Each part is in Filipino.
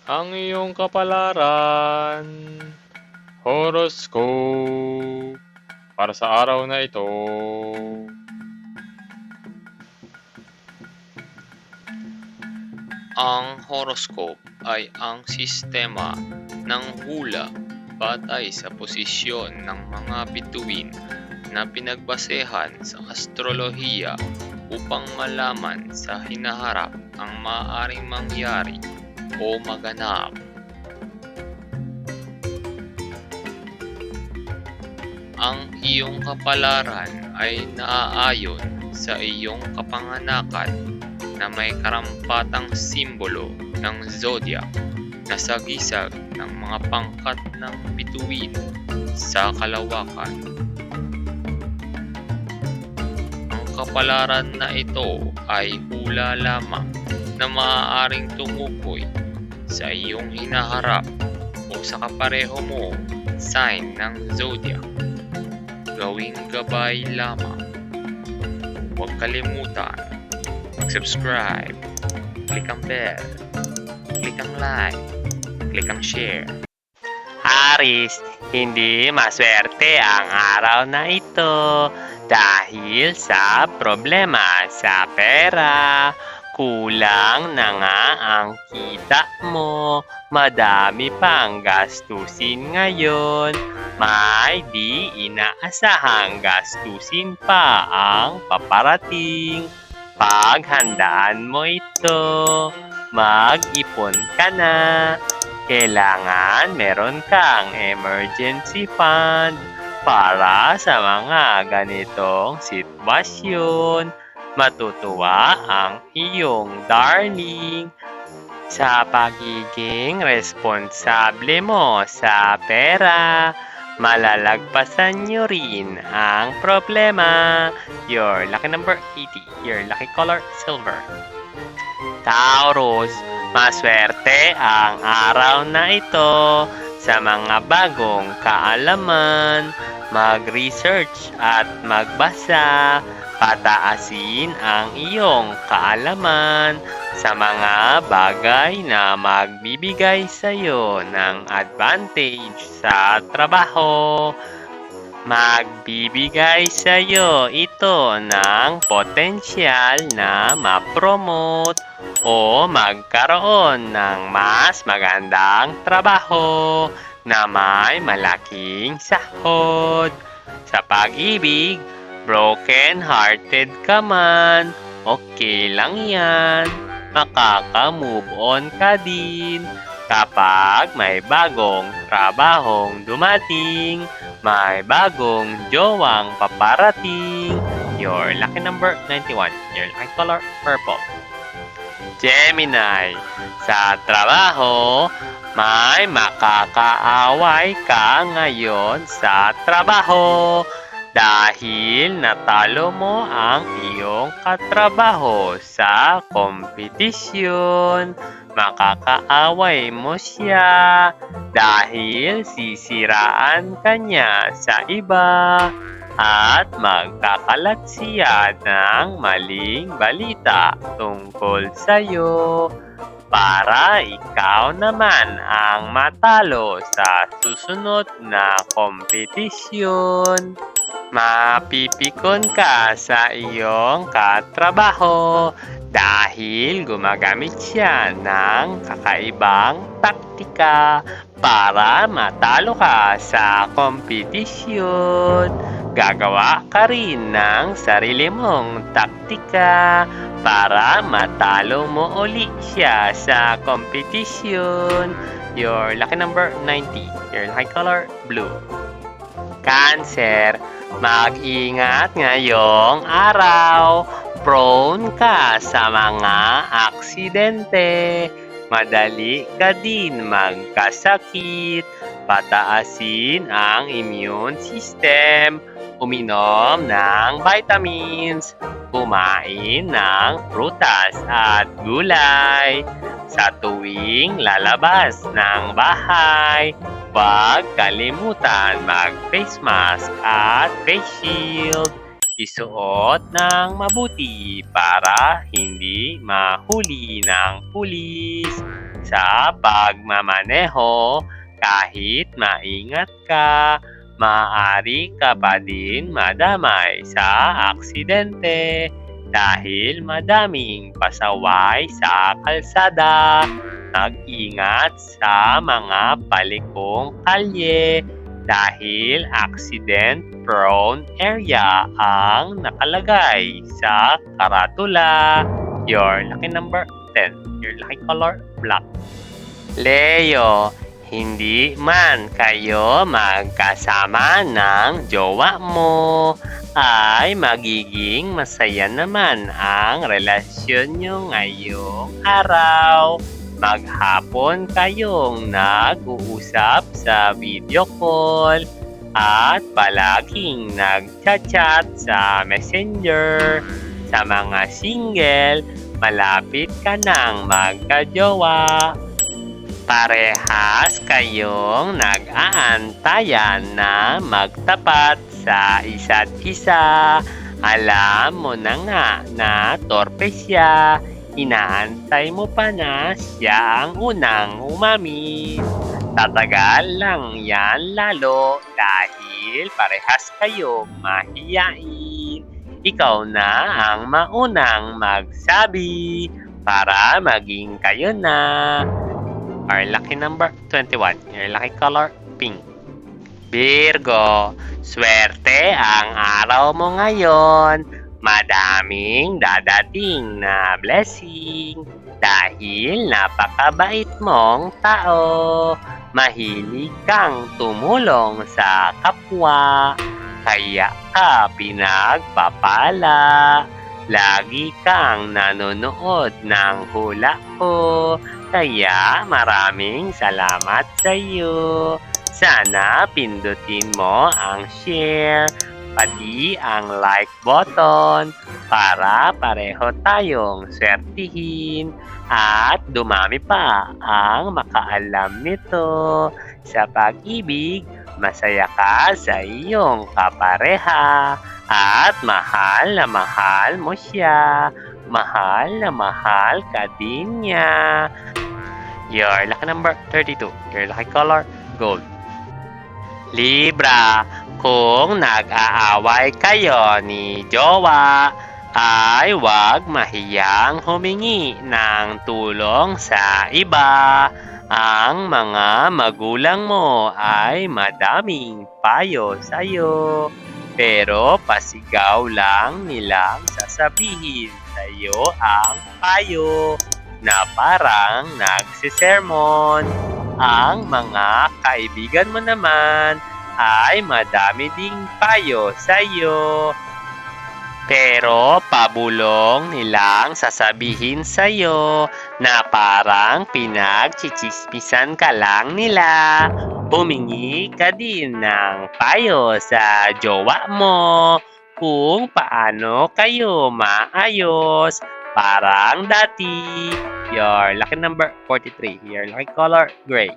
ang iyong kapalaran, horoscope, para sa araw na ito. Ang horoscope ay ang sistema ng hula batay sa posisyon ng mga bituin na pinagbasehan sa astrolohiya upang malaman sa hinaharap ang maaaring mangyari o maganap. Ang iyong kapalaran ay naaayon sa iyong kapanganakan na may karampatang simbolo ng Zodiac na sagisag ng mga pangkat ng bituin sa kalawakan. Ang kapalaran na ito ay hula lamang na maaaring tumukoy sa iyong hinaharap o sa kapareho mo sign ng Zodiac. Gawing gabay lamang. Huwag kalimutan mag-subscribe, click ang bell, click ang like, click ang share. Aries, hindi maswerte ang araw na ito dahil sa problema sa pera. Kulang na nga ang kita mo, madami pang gastusin ngayon. May di inaasahang gastusin pa ang paparating. Paghandaan mo ito, mag-ipon ka na. Kailangan meron kang emergency fund para sa mga ganitong sitwasyon. Matutuwa ang iyong darling sa pagiging responsable mo sa pera. Malalagpasan nyo rin ang problema. Your lucky number 80. Your lucky color silver. Taurus, maswerte ang araw na ito sa mga bagong kaalaman. Mag-research at magbasa. Pataasin ang iyong kaalaman sa mga bagay na magbibigay sa iyo ng advantage sa trabaho. Magbibigay sa iyo ito ng potensyal na ma-promote o magkaroon ng mas magandang trabaho na may malaking sahod. Sa pag-ibig, broken-hearted ka man, okay lang yan. Makaka-move on ka din kapag may bagong trabahong dumating, may bagong jowang paparating. Your lucky number 91. Your lucky color purple. Gemini, sa trabaho, may makakaaway ka ngayon sa trabaho dahil natalo mo ang iyong katrabaho sa kompetisyon. Makakaaway mo siya dahil sisiraan ka niya sa iba at magkakalat siya ng maling balita tungkol sa iyo para ikaw naman ang matalo sa susunod na kompetisyon. Mapipikon ka sa iyong katrabaho dahil gumagamit siya ng kakaibang taktika para matalo ka sa kompetisyon. Gagawa ka rin ng sarili mong taktika para matalo mo uli siya sa kompetisyon. Your lucky number 90. Your lucky color blue. Cancer, mag-ingat ngayong araw. Prone ka sa mga aksidente. Madali ka din magkasakit. Pataasin ang immune system. Uminom ng vitamins. Kumain ng prutas at gulay. Sa tuwing lalabas ng bahay, huwag kalimutan mag-face mask at face shield. Isuot ng mabuti para hindi mahuli ng pulis. sa pagmamaneho. Kahit maingat ka, maaari ka pa din madamay sa aksidente dahil madaming pasaway sa kalsada. Mag-ingat sa mga palikong kalye dahil accident-prone area ang nakalagay sa karatula. Your lucky number 10. Your lucky color, black. Leo, hindi man kayo magkasama ng jowa mo, ay magiging masaya naman ang relasyon nyo ngayong araw. Maghapon kayong nag-uusap sa video call at palaging nag-chat sa messenger. Sa mga single, malapit ka nang magkajowa. Parehas kayong nag-aantayan na magtapat sa isa't isa. Alam mo na nga na torpe siya. Inaantay mo pa na siya ang unang umamin. Tatagal lang yan lalo dahil parehas kayong mahiyain. Ikaw na ang maunang magsabi para maging kayo na. Our lucky number 21. Your lucky color, pink. Virgo, swerte ang araw mo ngayon. Madaming dadating na blessing dahil napakabait mong tao. Mahilig kang tumulong sa kapwa, kaya ka pinagpapala. Lagi kang nanonood ng hula ko, kaya maraming salamat sa iyo. Sana pindutin mo ang share pati ang like button para pareho tayong swertihin at dumami pa ang makaalam nito. Sa pag-ibig, masaya ka sa iyong kapareha at mahal na mahal mo siya. Mahal na mahal ka din niya. Your lucky number 32. Your lucky color, gold. Libra, kung nag-aaway kayo ni jowa, ay huwag mahiyang humingi ng tulong sa iba. Ang mga magulang mo ay madaming payo sa iyo, pero pasigaw lang nilang sasabihin sa iyo ang payo na parang nagsisermon. Ang mga kaibigan mo naman ay madami ding payo sa iyo, pero pabulong nilang sasabihin sa iyo na parang pinagchichismisan ka lang nila. Humingi ka din ng payo sa jowa mo kung paano kayo maayos parang dati. Your lucky number 43. Your lucky color, gray.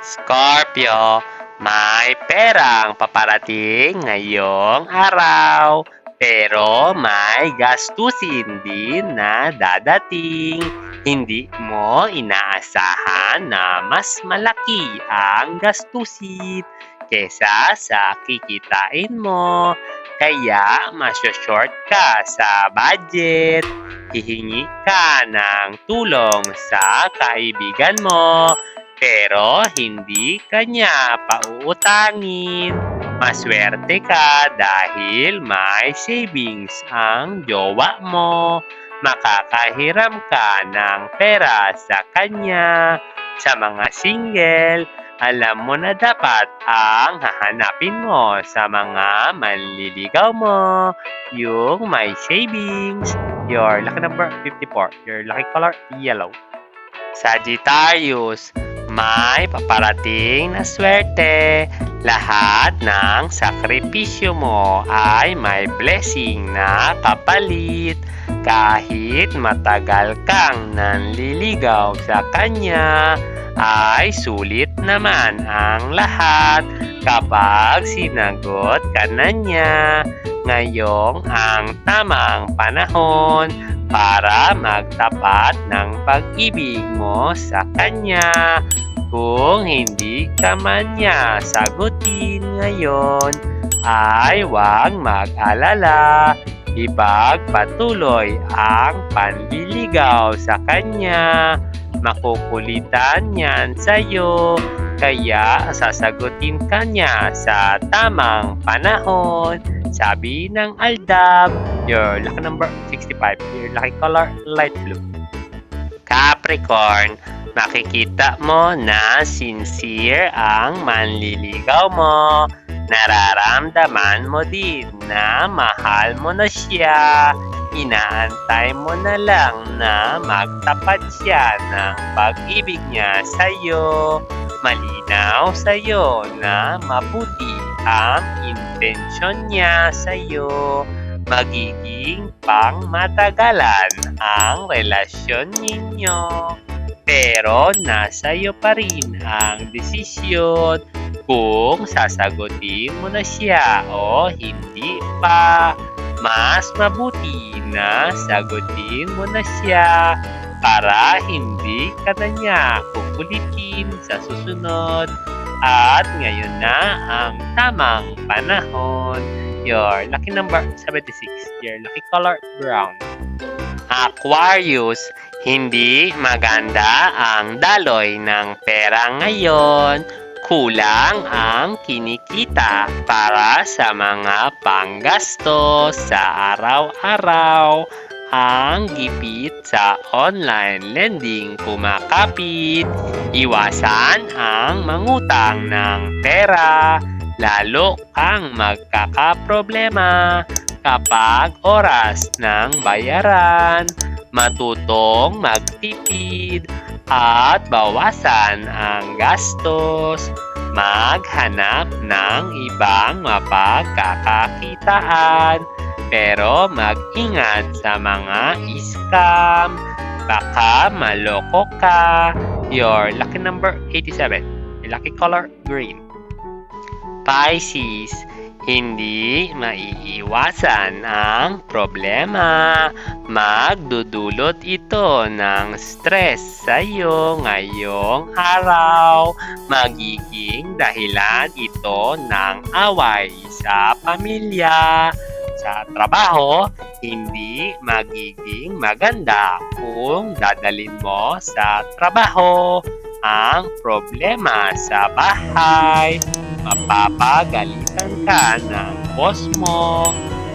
Scorpio, may perang paparating ngayong araw, pero may gastusin din na dadating. Hindi mo inaasahan na mas malaki ang gastusin kesa sa kikitain mo, kaya masyo-short ka sa budget. Hihingi ka ng tulong sa kaibigan mo, pero hindi kanya pauutangin. Maswerte ka dahil may savings ang jowa mo. Makakahiram ka ng pera sa kanya. Sa mga single, alam mo na dapat ang hahanapin mo sa mga manliligaw mo, yung may savings. Your lucky number 54. Your lucky color, yellow. Sagittarius, may paparating na swerte. Lahat ng sakripisyo mo ay may blessing na kapalit. Kahit matagal kang nanliligaw sa kanya, ay sulit naman ang lahat kapag sinagot ka na niya. Ngayong ang tamang panahon para magtapat ng pag-ibig mo sa kanya. Kung hindi ka man niya sagutin ngayon, ay huwag mag-alala. Ipagpatuloy ang panliligaw sa kanya. Makukulitan yan sa'yo, kaya sasagutin ka niya sa tamang panahon. Sabi ng Aldab, your lucky number 65, your lucky color light blue. Capricorn, makikita mo na sincere ang manliligaw mo. Nararamdaman mo din na mahal mo na siya. Inaantay mo na lang na magtapat siya ng pag-ibig niya sa'yo. Malinaw sa'yo na mabuti ang intensyon niya sa'yo. Magiging pangmatagalan ang relasyon ninyo. Pero nasa iyo pa rin ang desisyon kung sasagutin mo na siya o hindi pa. Mas mabuti na sagutin mo na siya para hindi ka na niya kukulitin sa susunod. At ngayon na ang tamang panahon. Your lucky number 76, your lucky color brown. Aquarius, hindi maganda ang daloy ng pera ngayon. Kulang ang kinikita para sa mga panggastos sa araw-araw. Ang gipit sa online lending kumakapit. Iwasan ang mangutang ng pera. Lalo kang magkakaproblema kapag oras ng bayaran. Matutong magtipid at bawasan ang gastos. Maghanap ng ibang mapagkakakitaan. Pero mag-ingat sa mga scam. Baka maloko ka. Your lucky number 87. Your lucky color green. Pisces, hindi maiiwasan ang problema. Magdudulot ito ng stress sa iyo ngayong araw. Magiging dahilan ito ng away sa pamilya. Sa trabaho, hindi magiging maganda kung dadalhin mo sa trabaho ang problema sa bahay. Mapapagalitan ka ng boss mo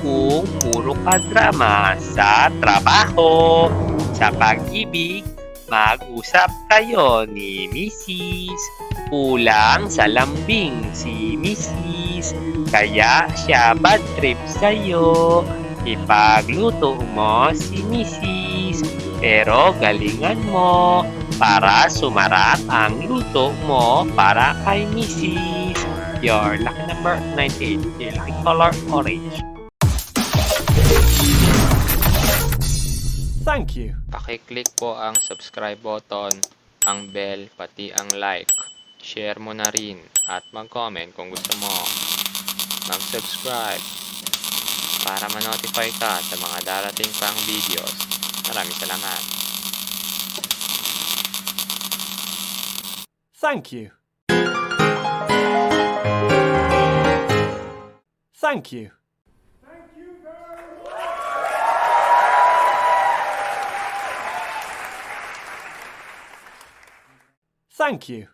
kung puro ka drama sa trabaho. Sa pag-ibig, mag-usap kayo ni Mrs. Kulang sa lambing si Mrs. Kaya siya bad trip sa'yo. Ipagluto mo si Mrs. Pero galingan mo para sumarap ang luto mo para kay Mrs. Your lucky number 98. Your lucky color orange. Thank you. Pakiclick po ang subscribe button, ang bell, pati ang like. Share mo na rin at mag-comment kung gusto mo. Mag-subscribe para ma-notify ka sa mga darating pang videos. Maraming salamat. Thank you. Thank you. Thank you.